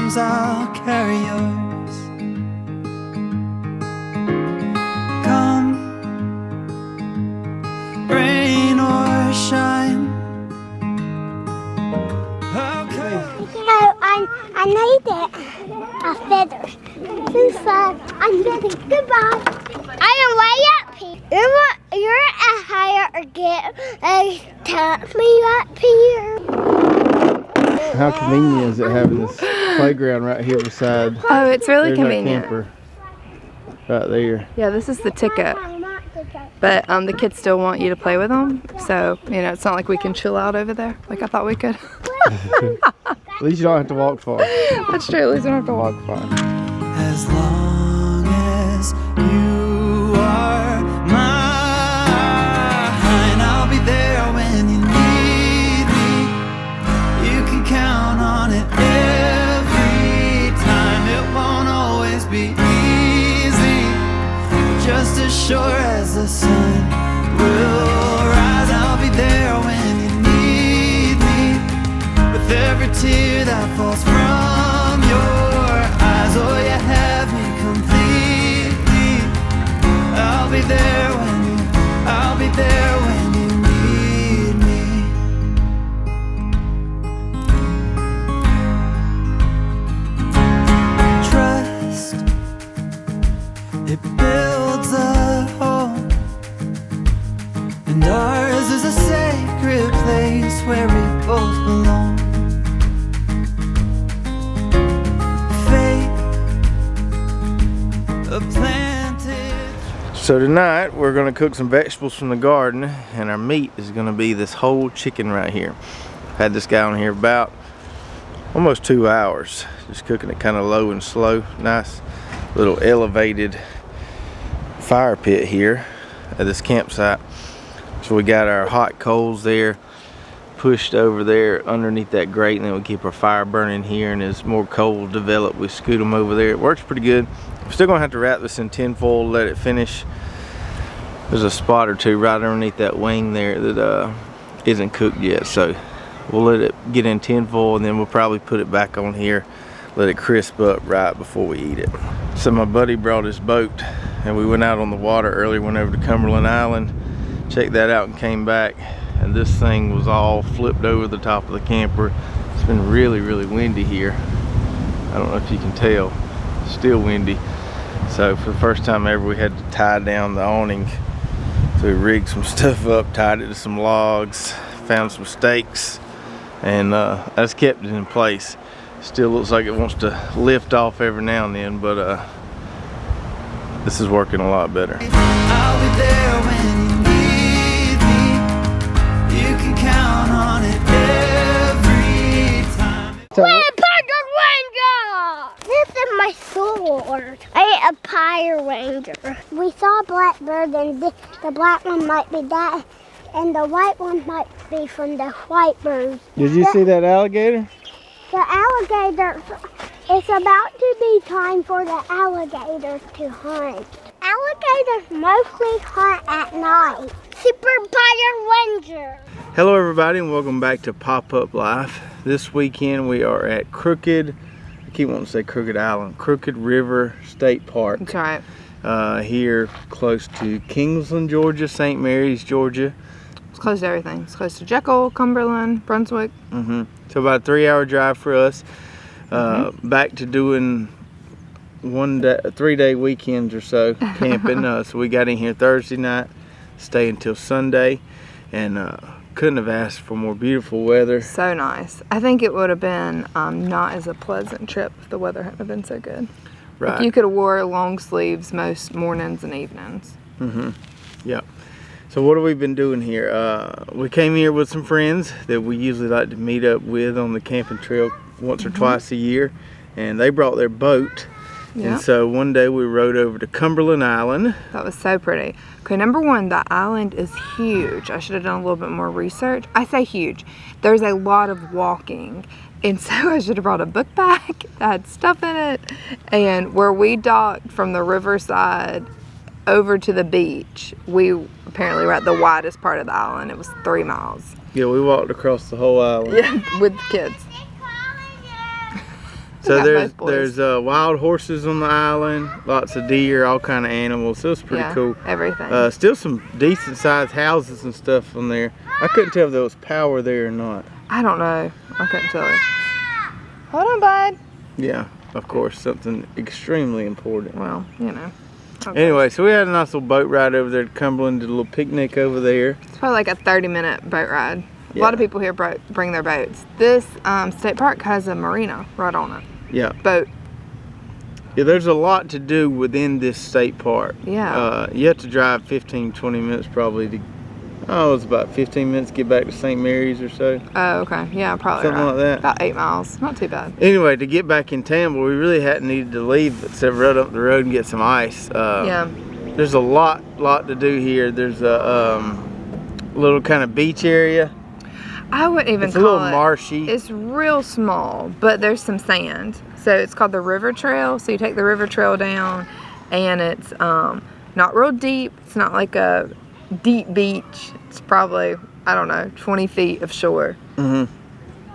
arms, I'll carry yours. Come, rain or shine. I made it a feather. Too sad. I'm getting goodbye. I am way up here. You're a higher get tap me up here. How convenient is it having this playground right here beside? Oh, it's really there's convenient. Our camper right there. Yeah, this is the ticket. But the kids still want you to play with them, so you know it's not like we can chill out over there like I thought we could. At least you don't have to walk far. That's true. At least we don't have to walk far. As long as you are mine, I'll be there when you need me. You can count on it every time. It won't always be easy, just as sure as the sun will rise. I'll be there when you need me, with every tear that falls from your eyes. Oh, you have me completely. I'll be there when you need me. Trust, it builds a home, and ours is a sacred place where we both belong. So tonight we're going to cook some vegetables from the garden, and our meat is going to be this whole chicken right here. Had this guy on here about almost 2 hours, just cooking it kind of low and slow. Nice little elevated fire pit here at this campsite. So we got our hot coals there pushed over there underneath that grate, and then we keep our fire burning here, and as more coals develop we scoot them over there. It works pretty good. We're still gonna have to wrap this in tin foil, let it finish. There's a spot or two right underneath that wing there that isn't cooked yet, so we'll let it get in tin foil, and then we'll probably put it back on here, let it crisp up right before we eat it. So my buddy brought his boat, and we went out on the water earlier, went over to Cumberland Island, checked that out, and came back, and this thing was all flipped over the top of the camper. It's been really windy here. I don't know if you can tell, it's still windy. So for the first time ever we had to tie down the awning. So we rigged some stuff up, tied it to some logs, found some stakes, and that's kept it in place. Still looks like it wants to lift off every now and then, but this is working a lot better. I'll be there when you need me. You can count on it every time. This is my sword. I ate a Power Ranger. We saw a black bird, and the black one might be that, and the white one might be from the white bird. Did you see that alligator? The alligator, it's about to be time for the alligators to hunt. Alligators mostly hunt at night. Super Power Ranger. Hello everybody, and welcome back to Pop-Up Life. This weekend we are at Crooked Island, Crooked River State Park. That's right. Here close to Kingsland, Georgia, St. Mary's, Georgia. It's close to everything. It's close to Jekyll, Cumberland, Brunswick. So about a 3-hour drive for us. Back to doing 3-day weekends or so camping. So we got in here Thursday night, stay until Sunday, and couldn't have asked for more beautiful weather. So nice. I think it would have been not as a pleasant trip if the weather hadn't been so good. Right. Like you could have wore long sleeves most mornings and evenings. Yep. So what have we been doing here? We came here with some friends that we usually like to meet up with on the camping trail once or twice a year, and they brought their boat. And so one day we rode over to Cumberland Island. That was so pretty. Okay, number one, the island is huge. I should have done a little bit more research. I say huge. There's a lot of walking. And so I should have brought a book bag that had stuff in it. And where we docked from the riverside over to the beach, we apparently were at the widest part of the island. It was 3 miles. Yeah, we walked across the whole island. Yeah, with the kids. So got both boys. there's wild horses on the island, lots of deer, all kind of animals. So it's pretty cool. Everything. Still some decent sized houses and stuff on there. I couldn't tell if there was power there or not. I don't know. I couldn't tell you. Hold on, bud. Yeah, of course, something extremely important. Well, you know. Okay. Anyway, so we had a nice little boat ride over there to Cumberland, did a little picnic over there. It's probably like a 30-minute boat ride. A Yeah. lot of people here bring their boats. This state park has a marina right on it. Yeah. Boat. Yeah, there's a lot to do within this state park. Yeah. You have to drive 15, 20 minutes probably to, it's about 15 minutes to get back to St. Mary's or so. Oh, okay. Yeah, probably Something right. like that. About 8 miles. Not too bad. Anyway, to get back in town, but we really hadn't needed to leave except run up the road and get some ice. Yeah. There's a lot to do here. There's a little kind of beach area. I wouldn't even It's a call little it. marshy. It's real small, but there's some sand. So it's called the river trail. So you take the river trail down, and it's not real deep. It's not like a deep beach. It's probably, I don't know, 20 feet of shore. Mm-hmm.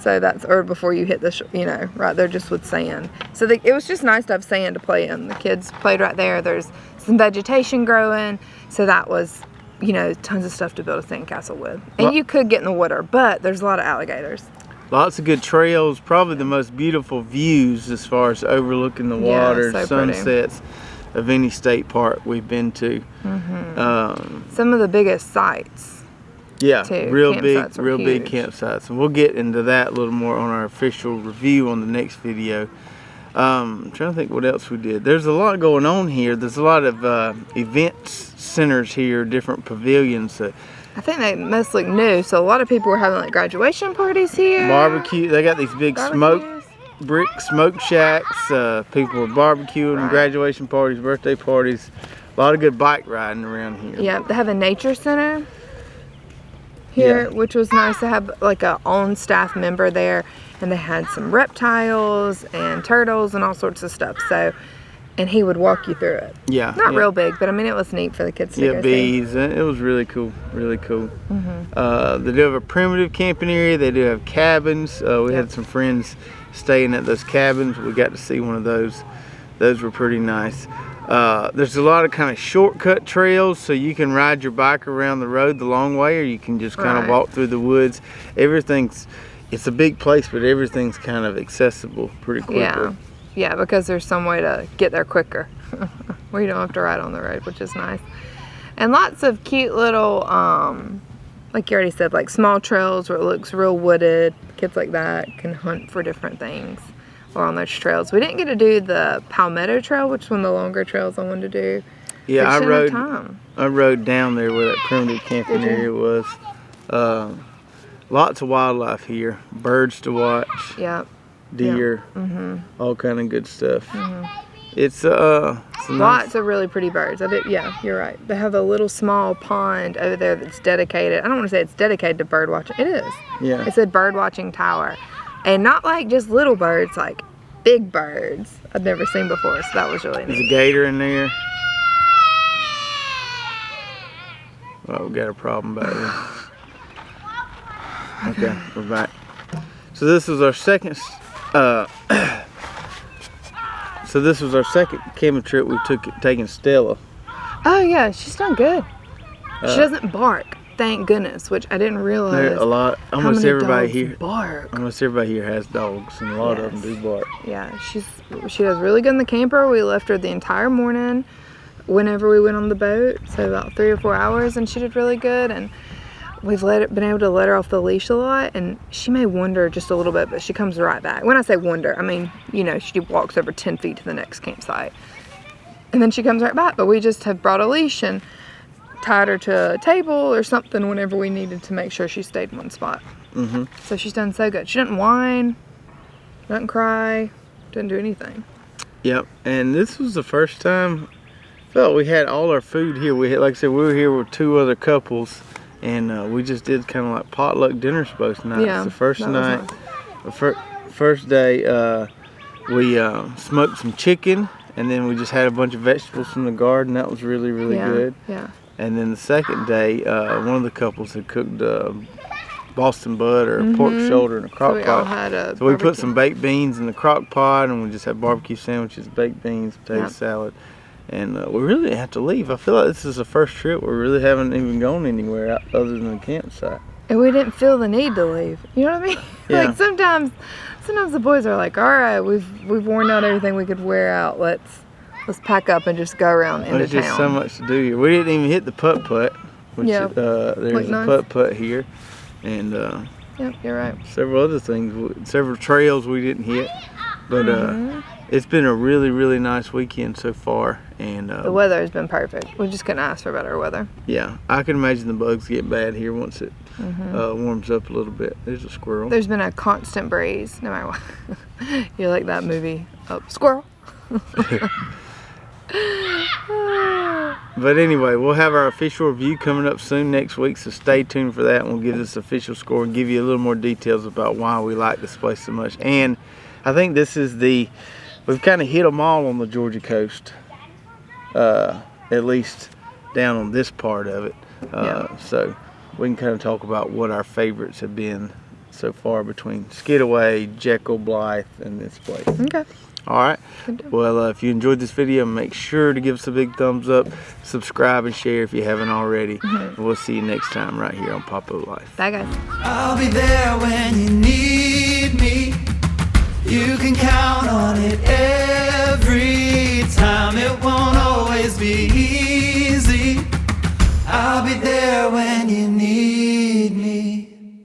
So that's, or before you hit the, you know, right there just with sand. So it was just nice to have sand to play in. The kids played right there. There's some vegetation growing. So that was, you know, tons of stuff to build a sandcastle with. And you could get in the water, but there's a lot of alligators. Lots of good trails, probably the most beautiful views as far as overlooking the water, so sunsets of any state park we've been to. Mm-hmm. Some of the biggest sites. Yeah, too. real Campsites are big huge. campsites. And we'll get into that a little more on our official review on the next video. I'm trying to think what else we did. There's a lot going on here. There's a lot of events centers here, different pavilions. I think they must look new, so a lot of people were having like graduation parties here. Barbecue. They got these big brick smoke shacks. People were barbecuing, graduation parties, birthday parties. A lot of good bike riding around here. Yeah, they have a nature center here, which was nice to have like a on staff member there, and they had some reptiles and turtles and all sorts of stuff. So, and he would walk you through it. Yeah. Not real big, but I mean it was neat for the kids to go bees. It was really cool, really cool. Mm-hmm. They do have a primitive camping area. They do have cabins. We had some friends staying at those cabins. We got to see one of those. Those were pretty nice. There's a lot of kind of shortcut trails, so you can ride your bike around the road the long way, or you can just kind of walk through the woods. It's a big place, but everything's kind of accessible pretty quickly. Yeah, because there's some way to get there quicker where you don't have to ride on the road, which is nice. And lots of cute little, like you already said, like small trails where it looks real wooded. Kids like that can hunt for different things or on those trails. We didn't get to do the Palmetto Trail, which is one of the longer trails I wanted to do. Yeah, I rode down there where that primitive camping area was. Lots of wildlife here. Birds to watch. Yep. Deer. Yep. All kind of good stuff. It's lots of really pretty birds. Yeah, you're right. They have a little small pond over there that's dedicated. I don't want to say it's dedicated to bird watching. It is. Yeah. It's a bird watching tower. And not like just little birds, like big birds I've never seen before. So that was really neat. There's a gator in there. Oh, we got a problem back there. Okay, we're back. So this was our second camping trip we taking Stella. Oh yeah, she's done good. She doesn't bark, thank goodness, which I didn't realize. Almost everybody here bark. Almost everybody here has dogs, and a lot of them do bark. Yeah, she does really good in the camper. We left her the entire morning whenever we went on the boat, so about 3 or 4 hours, and she did really good. And we've been able to let her off the leash a lot, and she may wander just a little bit, but she comes right back. When I say wander, I mean, you know, she walks over 10 feet to the next campsite, and then she comes right back. But we just have brought a leash and tied her to a table or something whenever we needed to make sure she stayed in one spot. So she's done so good. She doesn't whine, doesn't cry, doesn't do anything. Yep, and this was the first time I felt we had all our food here. We had, like I said, we were here with 2 other couples, and we just did kind of like potluck dinners both nights. Yeah, the first night, nice. First day, we smoked some chicken, and then we just had a bunch of vegetables from the garden. That was really, really good. Yeah. And then the second day, one of the couples had cooked Boston butt or a pork shoulder in a crock So we all pot. had a So we put barbecue. some baked beans in the crock pot, and we just had barbecue sandwiches, baked beans, potato Yep. salad. And we really didn't have to leave. I feel like this is the first trip where we really haven't even gone anywhere other than the campsite. And we didn't feel the need to leave. You know what I mean? Yeah. Like sometimes the boys are like, all right, we've worn out everything we could wear out. Let's pack up and just go around into There's town. just so much to do here. We didn't even hit the putt-putt, which Yeah. there's Looked a nice. putt-putt here. And Yep, you're right. several other things, several trails we didn't hit. But Mm-hmm. it's been a really, really nice weekend so far. And The weather has been perfect. We just couldn't ask for better weather. yeah, I can imagine the bugs get bad here once it warms up a little bit. There's a squirrel. There's been a constant breeze, no matter what. You're like that movie, Squirrel. But anyway, we'll have our official review coming up soon next week, so stay tuned for that, and we'll give this official score and give you a little more details about why we like this place so much. And I think this is we've kind of hit them all on the Georgia coast, at least down on this part of it. So we can kind of talk about what our favorites have been so far between Skidaway, Jekyll, Blythe, and this place. Okay. All right. Well, if you enjoyed this video, make sure to give us a big thumbs up, subscribe, and share if you haven't already. And we'll see you next time right here on Pop Up Life. Bye, guys. I'll be there when you need me. You can count on it every time. It won't always be easy. I'll be there when you need me.